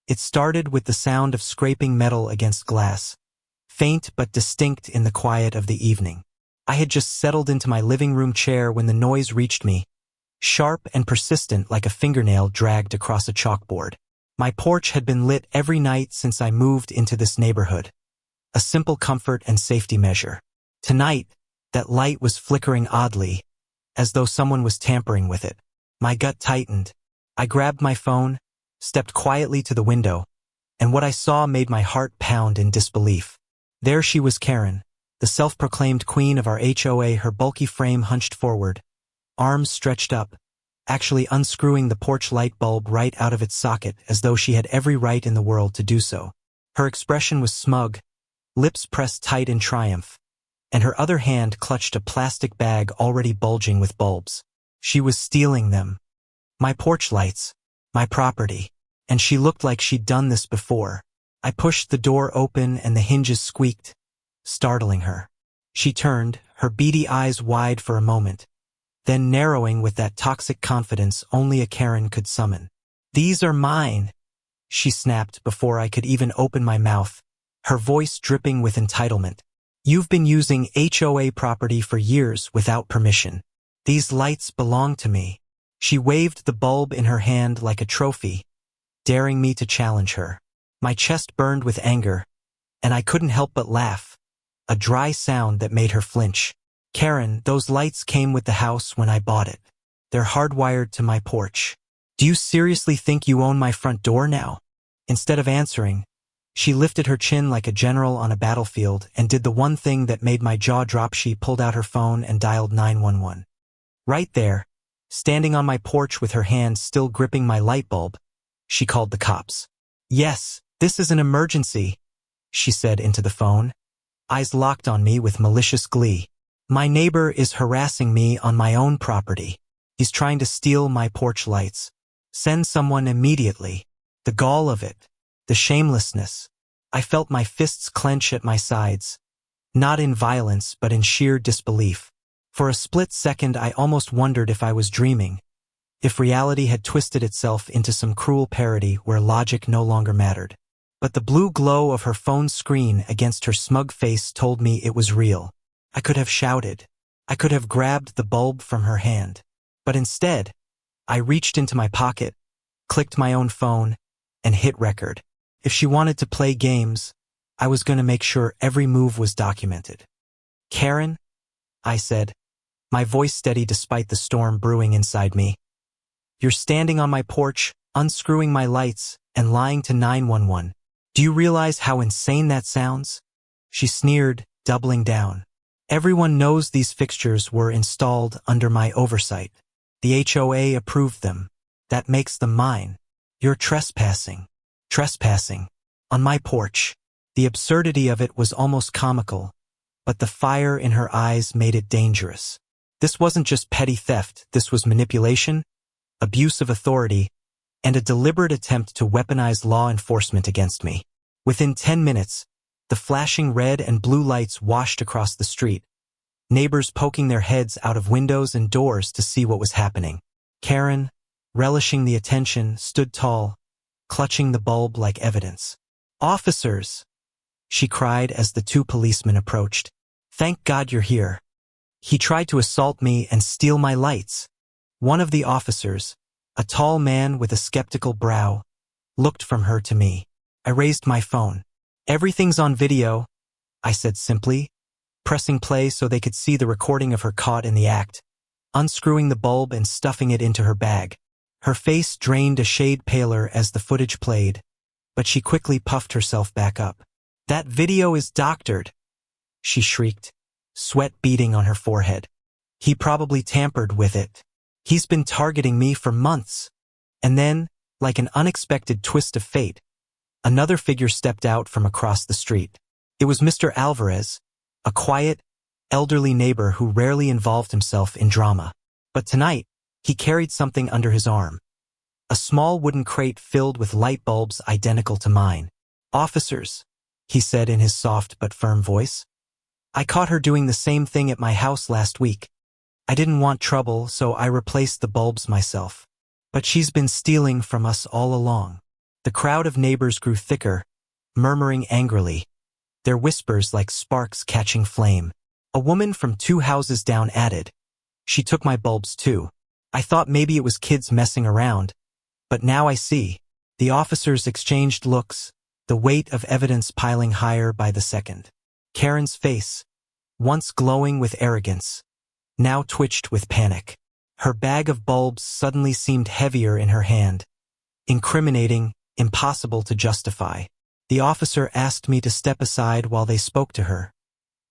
It started with the sound of scraping metal against glass, faint but distinct in the quiet of the evening. I had just settled into my living room chair when the noise reached me, sharp and persistent like a fingernail dragged across a chalkboard. My porch had been lit every night since I moved into this neighborhood, a simple comfort and safety measure. Tonight, that light was flickering oddly, as though someone was tampering with it. My gut tightened. I grabbed my phone, stepped quietly to the window, and what I saw made my heart pound in disbelief. There she was, Karen, the self-proclaimed queen of our HOA, her bulky frame hunched forward, arms stretched up, actually unscrewing the porch light bulb right out of its socket as though she had every right in the world to do so. Her expression was smug, lips pressed tight in triumph, and her other hand clutched a plastic bag already bulging with bulbs. She was stealing them. My porch lights, my property, and she looked like she'd done this before. I pushed the door open and the hinges squeaked, startling her. She turned, her beady eyes wide for a moment, then narrowing with that toxic confidence only a Karen could summon. "These are mine," she snapped before I could even open my mouth, her voice dripping with entitlement. "You've been using HOA property for years without permission. These lights belong to me." She waved the bulb in her hand like a trophy, daring me to challenge her. My chest burned with anger, and I couldn't help but laugh, a dry sound that made her flinch. "Karen, those lights came with the house when I bought it. They're hardwired to my porch. Do you seriously think you own my front door now?" Instead of answering, she lifted her chin like a general on a battlefield and did the one thing that made my jaw drop. She pulled out her phone and dialed 911. Right there, standing on my porch with her hand still gripping my light bulb, she called the cops. "Yes, this is an emergency," she said into the phone, eyes locked on me with malicious glee. "My neighbor is harassing me on my own property. He's trying to steal my porch lights. Send someone immediately." The gall of it, the shamelessness. I felt my fists clench at my sides, not in violence but in sheer disbelief. For a split second I almost wondered if I was dreaming, if reality had twisted itself into some cruel parody where logic no longer mattered. But the blue glow of her phone screen against her smug face told me it was real. I could have shouted. I could have grabbed the bulb from her hand. But instead, I reached into my pocket, clicked my own phone, and hit record. If she wanted to play games, I was going to make sure every move was documented. "Karen," I said, my voice steady despite the storm brewing inside me. "You're standing on my porch, unscrewing my lights, and lying to 911. Do you realize how insane that sounds?" She sneered, doubling down. "Everyone knows these fixtures were installed under my oversight. The HOA approved them. That makes them mine. You're trespassing. Trespassing. On my porch." The absurdity of it was almost comical, but the fire in her eyes made it dangerous. This wasn't just petty theft, this was manipulation, abuse of authority, and a deliberate attempt to weaponize law enforcement against me. Within 10 minutes, the flashing red and blue lights washed across the street, neighbors poking their heads out of windows and doors to see what was happening. Karen, relishing the attention, stood tall, clutching the bulb like evidence. "Officers!" she cried as the two policemen approached. "Thank God you're here. He tried to assault me and steal my lights." One of the officers, a tall man with a skeptical brow, looked from her to me. I raised my phone. "Everything's on video," I said simply, pressing play so they could see the recording of her caught in the act, unscrewing the bulb and stuffing it into her bag. Her face drained a shade paler as the footage played, but she quickly puffed herself back up. "That video is doctored," she shrieked, sweat beading on her forehead. "He probably tampered with it. He's been targeting me for months." And then, like an unexpected twist of fate, another figure stepped out from across the street. It was Mr. Alvarez, a quiet, elderly neighbor who rarely involved himself in drama. But tonight, he carried something under his arm. A small wooden crate filled with light bulbs identical to mine. "Officers," he said in his soft but firm voice. "I caught her doing the same thing at my house last week. I didn't want trouble, so I replaced the bulbs myself. But she's been stealing from us all along." The crowd of neighbors grew thicker, murmuring angrily, their whispers like sparks catching flame. A woman from 2 houses down added, "She took my bulbs too. I thought maybe it was kids messing around, but now I see." The officers exchanged looks, the weight of evidence piling higher by the second. Karen's face, once glowing with arrogance, now twitched with panic. Her bag of bulbs suddenly seemed heavier in her hand, incriminating, impossible to justify. The officer asked me to step aside while they spoke to her,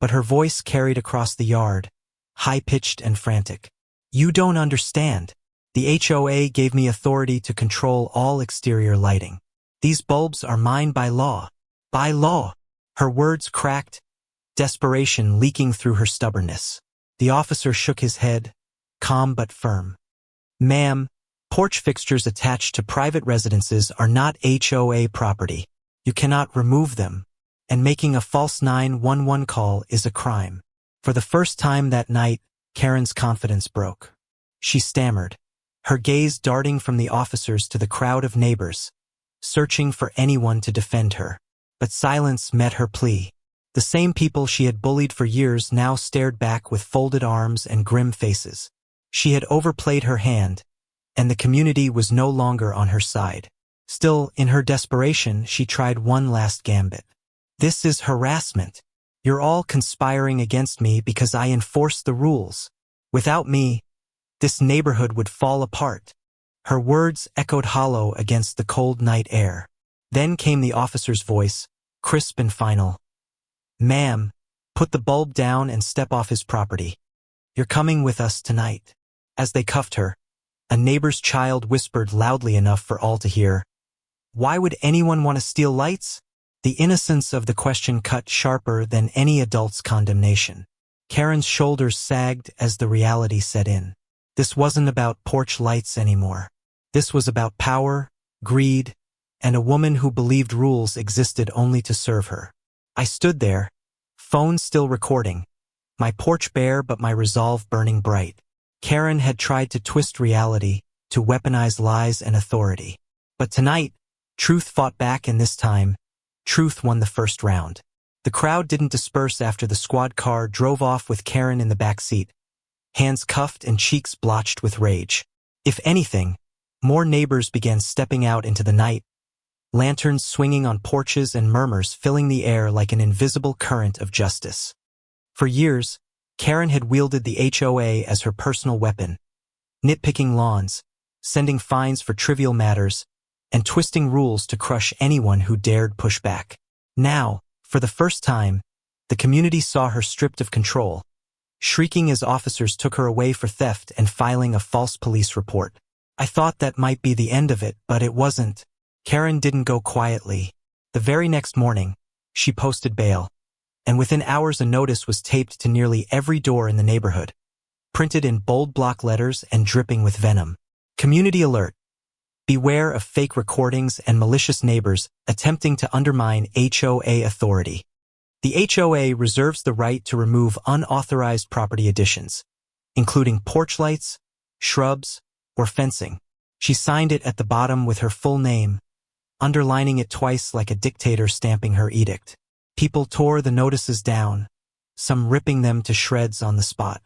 but her voice carried across the yard, high-pitched and frantic. "You don't understand. The HOA gave me authority to control all exterior lighting. These bulbs are mine by law. By law." Her words cracked, desperation leaking through her stubbornness. The officer shook his head, calm but firm. "Ma'am, porch fixtures attached to private residences are not HOA property. You cannot remove them, and making a false 911 call is a crime." For the first time that night, Karen's confidence broke. She stammered, her gaze darting from the officers to the crowd of neighbors, searching for anyone to defend her. But silence met her plea. The same people she had bullied for years now stared back with folded arms and grim faces. She had overplayed her hand, and the community was no longer on her side. Still, in her desperation, she tried one last gambit. "This is harassment. You're all conspiring against me because I enforce the rules. Without me, this neighborhood would fall apart." Her words echoed hollow against the cold night air. Then came the officer's voice, crisp and final. "Ma'am, put the bulb down and step off his property. You're coming with us tonight." As they cuffed her, a neighbor's child whispered loudly enough for all to hear, "Why would anyone want to steal lights?" The innocence of the question cut sharper than any adult's condemnation. Karen's shoulders sagged as the reality set in. This wasn't about porch lights anymore. This was about power, greed, and a woman who believed rules existed only to serve her. I stood there, phone still recording, my porch bare but my resolve burning bright. Karen had tried to twist reality, to weaponize lies and authority. But tonight, truth fought back, and this time, truth won the first round. The crowd didn't disperse after the squad car drove off with Karen in the back seat, hands cuffed and cheeks blotched with rage. If anything, more neighbors began stepping out into the night, lanterns swinging on porches and murmurs filling the air like an invisible current of justice. For years, Karen had wielded the HOA as her personal weapon, nitpicking lawns, sending fines for trivial matters, and twisting rules to crush anyone who dared push back. Now, for the first time, the community saw her stripped of control, shrieking as officers took her away for theft and filing a false police report. I thought that might be the end of it, but it wasn't. Karen didn't go quietly. The very next morning, she posted bail, and within hours a notice was taped to nearly every door in the neighborhood, printed in bold block letters and dripping with venom. Community alert. Beware of fake recordings and malicious neighbors attempting to undermine HOA authority. The HOA reserves the right to remove unauthorized property additions, including porch lights, shrubs, or fencing. She signed it at the bottom with her full name, underlining it twice like a dictator stamping her edict. People tore the notices down, some ripping them to shreds on the spot.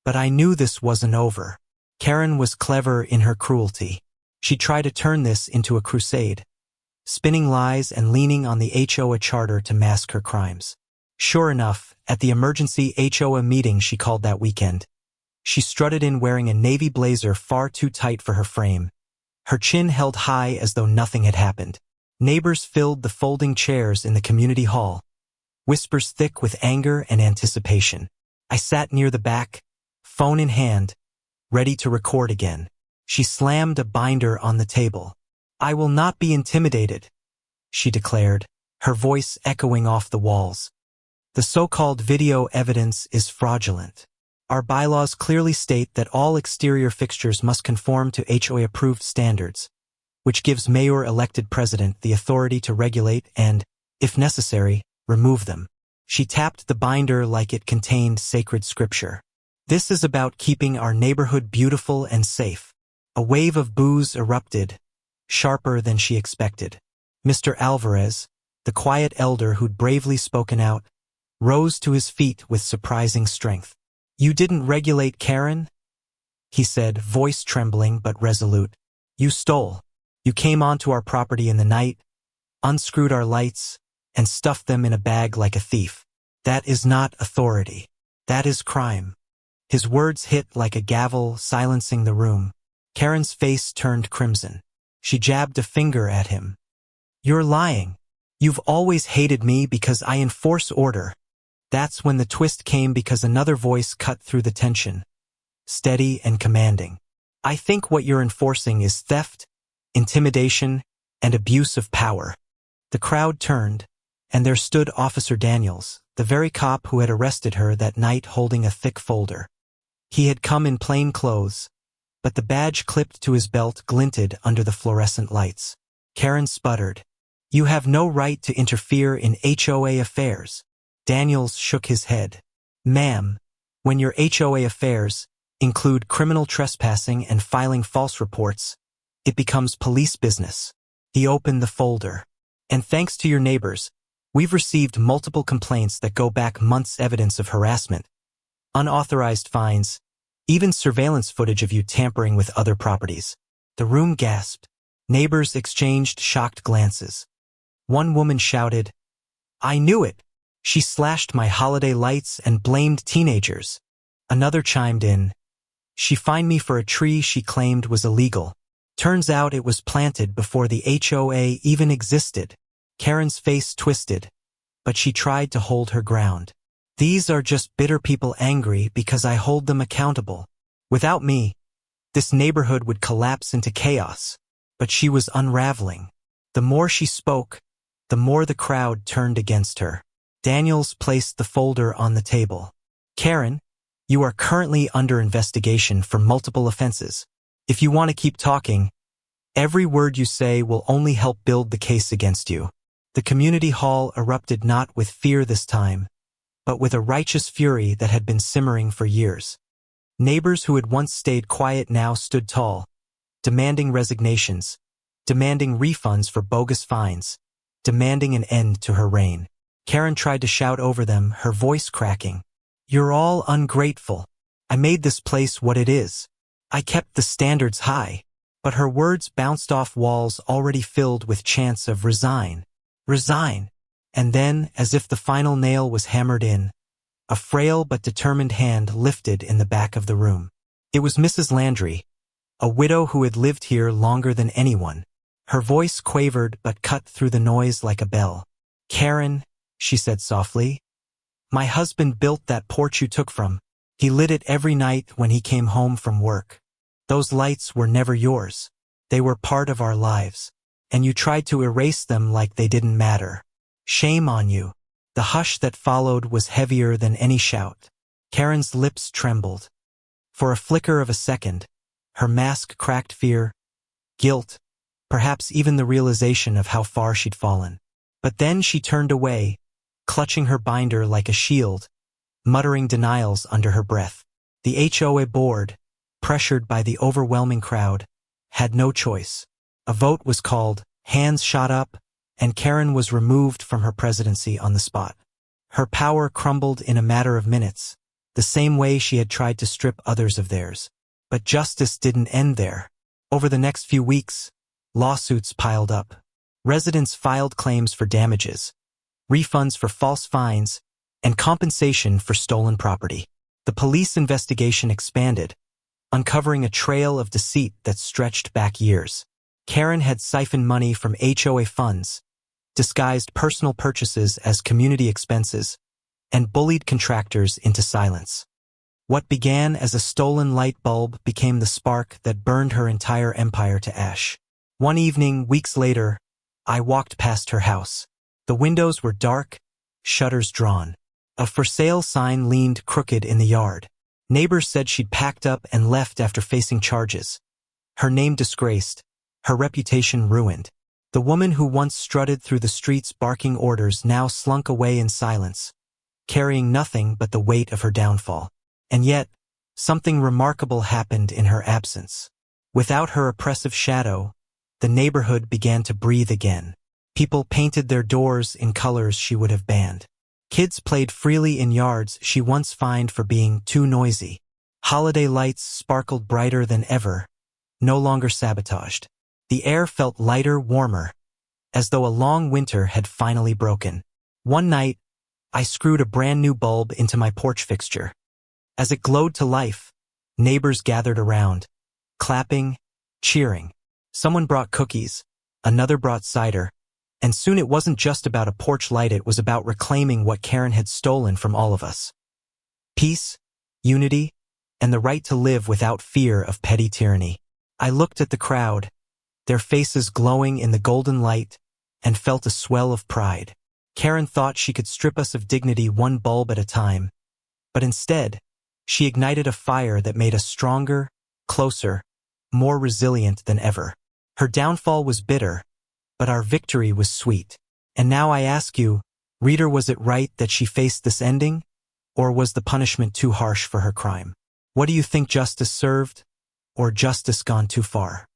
But I knew this wasn't over. Karen was clever in her cruelty. She tried to turn this into a crusade, spinning lies and leaning on the HOA charter to mask her crimes. Sure enough, at the emergency HOA meeting she called that weekend, she strutted in wearing a navy blazer far too tight for her frame, her chin held high as though nothing had happened. Neighbors filled the folding chairs in the community hall, whispers thick with anger and anticipation. I sat near the back, phone in hand, ready to record again. She slammed a binder on the table. "I will not be intimidated," she declared, her voice echoing off the walls. "The so-called video evidence is fraudulent. Our bylaws clearly state that all exterior fixtures must conform to HOA-approved standards, which gives mayor-elected president the authority to regulate and, if necessary, remove them." She tapped the binder like it contained sacred scripture. "This is about keeping our neighborhood beautiful and safe." A wave of boos erupted, sharper than she expected. Mr. Alvarez, the quiet elder who'd bravely spoken out, rose to his feet with surprising strength. "You didn't regulate Karen?" he said, voice trembling but resolute. "You stole. You came onto our property in the night, unscrewed our lights, and stuffed them in a bag like a thief. That is not authority. That is crime." His words hit like a gavel, silencing the room. Karen's face turned crimson. She jabbed a finger at him. "You're lying. You've always hated me because I enforce order." That's when the twist came, because another voice cut through the tension, steady and commanding. "I think what you're enforcing is theft, intimidation, and abuse of power." The crowd turned, and there stood Officer Daniels, the very cop who had arrested her that night, holding a thick folder. He had come in plain clothes, but the badge clipped to his belt glinted under the fluorescent lights. Karen sputtered, "You have no right to interfere in HOA affairs." Daniels shook his head. "Ma'am, when your HOA affairs include criminal trespassing and filing false reports, it becomes police business." He opened the folder. "And thanks to your neighbors, we've received multiple complaints that go back months, evidence of harassment, unauthorized fines, even surveillance footage of you tampering with other properties." The room gasped. Neighbors exchanged shocked glances. One woman shouted, "I knew it! She slashed my holiday lights and blamed teenagers." Another chimed in, "She fined me for a tree she claimed was illegal. Turns out it was planted before the HOA even existed." Karen's face twisted, but she tried to hold her ground. "These are just bitter people angry because I hold them accountable. Without me, this neighborhood would collapse into chaos." But she was unraveling. The more she spoke, the more the crowd turned against her. Daniels placed the folder on the table. "Karen, you are currently under investigation for multiple offenses. If you want to keep talking, every word you say will only help build the case against you." The community hall erupted, not with fear this time, but with a righteous fury that had been simmering for years. Neighbors who had once stayed quiet now stood tall, demanding resignations, demanding refunds for bogus fines, demanding an end to her reign. Karen tried to shout over them, her voice cracking. "You're all ungrateful. I made this place what it is. I kept the standards high." But her words bounced off walls already filled with chants of "resign, resign." And then, as if the final nail was hammered in, a frail but determined hand lifted in the back of the room. It was Mrs. Landry, a widow who had lived here longer than anyone. Her voice quavered but cut through the noise like a bell. "Karen," she said softly, "my husband built that porch you took from. He lit it every night when he came home from work. Those lights were never yours. They were part of our lives. And you tried to erase them like they didn't matter. Shame on you." The hush that followed was heavier than any shout. Karen's lips trembled. For a flicker of a second, her mask cracked fear, guilt, perhaps even the realization of how far she'd fallen. But then she turned away, clutching her binder like a shield, muttering denials under her breath. The HOA board, pressured by the overwhelming crowd, had no choice. A vote was called, hands shot up, and Karen was removed from her presidency on the spot. Her power crumbled in a matter of minutes, the same way she had tried to strip others of theirs. But justice didn't end there. Over the next few weeks, lawsuits piled up. Residents filed claims for damages, refunds for false fines, and compensation for stolen property. The police investigation expanded, uncovering a trail of deceit that stretched back years. Karen had siphoned money from HOA funds, disguised personal purchases as community expenses, and bullied contractors into silence. What began as a stolen light bulb became the spark that burned her entire empire to ash. One evening, weeks later, I walked past her house. The windows were dark, shutters drawn. A for sale sign leaned crooked in the yard. Neighbors said she'd packed up and left after facing charges. Her name disgraced, her reputation ruined. The woman who once strutted through the streets barking orders now slunk away in silence, carrying nothing but the weight of her downfall. And yet, something remarkable happened in her absence. Without her oppressive shadow, the neighborhood began to breathe again. People painted their doors in colors she would have banned. Kids played freely in yards she once fined for being too noisy. Holiday lights sparkled brighter than ever, no longer sabotaged. The air felt lighter, warmer, as though a long winter had finally broken. One night, I screwed a brand new bulb into my porch fixture. As it glowed to life, neighbors gathered around, clapping, cheering. Someone brought cookies, another brought cider, and soon it wasn't just about a porch light, it was about reclaiming what Karen had stolen from all of us. Peace, unity, and the right to live without fear of petty tyranny. I looked at the crowd, their faces glowing in the golden light, and felt a swell of pride. Karen thought she could strip us of dignity one bulb at a time, but instead, she ignited a fire that made us stronger, closer, more resilient than ever. Her downfall was bitter, but our victory was sweet. And now I ask you, reader, was it right that she faced this ending, or was the punishment too harsh for her crime? What do you think, justice served, or justice gone too far?